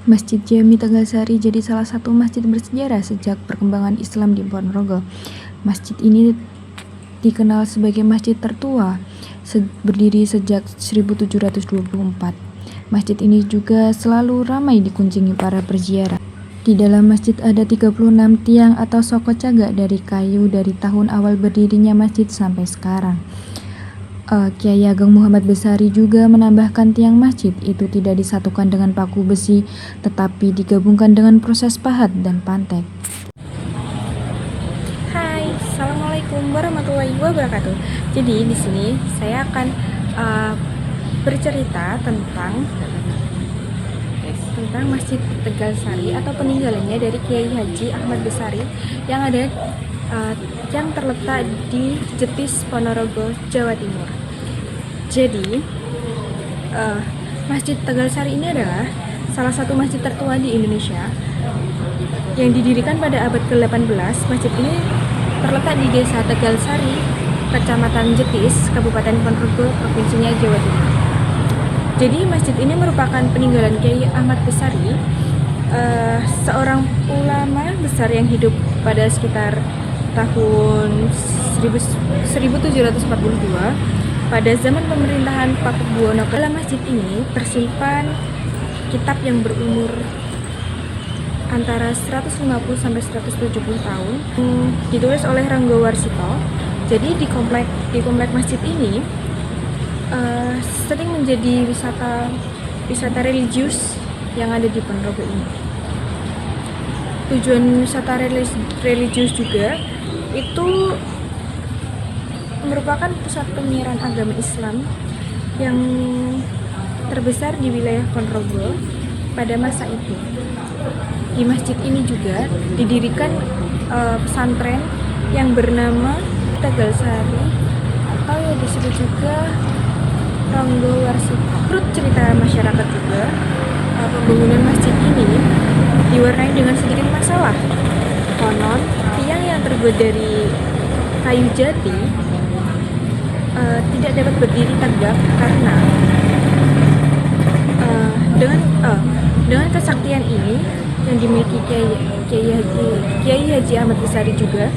Masjid Jami Tegalsari jadi salah satu masjid bersejarah sejak perkembangan Islam di Ponorogo. Masjid ini dikenal sebagai masjid tertua, berdiri sejak 1724. Masjid ini juga selalu ramai dikunjungi para peziarah. Di dalam masjid ada 36 tiang atau soko cagak dari kayu dari tahun awal berdirinya masjid sampai sekarang. Kiai Ageng Muhammad Besari juga menambahkan tiang masjid itu tidak disatukan dengan paku besi, tetapi digabungkan dengan proses pahat dan pantek. Hai, assalamualaikum warahmatullahi wabarakatuh. Jadi di sini saya akan bercerita tentang Masjid Tegalsari atau peninggalannya dari Kiai Haji Ahmad Besari yang ada yang terletak di Jetis, Ponorogo, Jawa Timur. Jadi Masjid Tegalsari ini adalah salah satu masjid tertua di Indonesia yang didirikan pada abad ke-18. Masjid ini terletak di Desa Tegalsari, Kecamatan Jetis, Kabupaten Ponorogo, Provinsinya Jawa Timur. Jadi masjid ini merupakan peninggalan Kiai Ahmad Besari, seorang ulama besar yang hidup pada sekitar tahun 1742 pada zaman pemerintahan Pakubuwono. Dalam masjid ini tersimpan kitab yang berumur antara 150 sampai 170 tahun, ditulis oleh Ranggo Warsito. Jadi di komplek masjid ini sering menjadi wisata religius yang ada di Ponorogo ini. Tujuan wisata religius juga itu merupakan pusat penyiaran agama Islam yang terbesar di wilayah Ponorogo pada masa itu. Di masjid ini juga didirikan pesantren yang bernama Tegalsari atau yang disebut juga Ranggo Warsito. Menurut cerita masyarakat juga, pembangunan masjid ini diwarnai dengan sedikit masalah. Konon, tiang yang terbuat dari kayu jati tidak dapat berdiri tegak karena dengan kesaktian ini yang dimiliki Kiai Haji Ahmad Besari juga,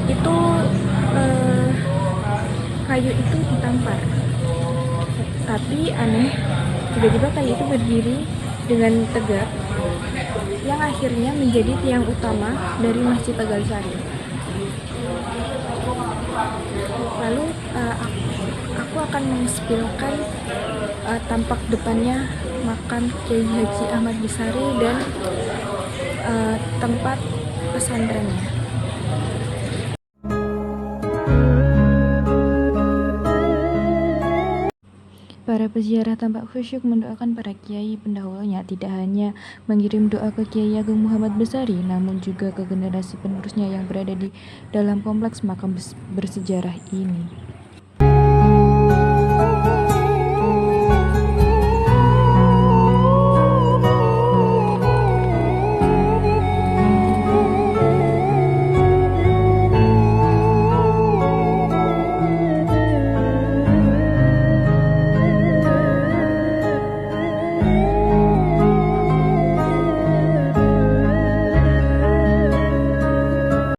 itu kayu itu ditampar. Tapi aneh, tiba-tiba kayu itu berdiri dengan tegak, yang akhirnya menjadi tiang utama dari Masjid Tegalsari. Lalu aku akan mengspilkan tampak depannya makam Kiai Haji Ahmad Besari dan tempat pesantrennya. Para peziarah tampak khusyuk mendoakan para kiai pendahulunya, tidak hanya mengirim doa ke Kiai Ageng Muhammad Besari, namun juga ke generasi penerusnya yang berada di dalam kompleks makam bersejarah ini.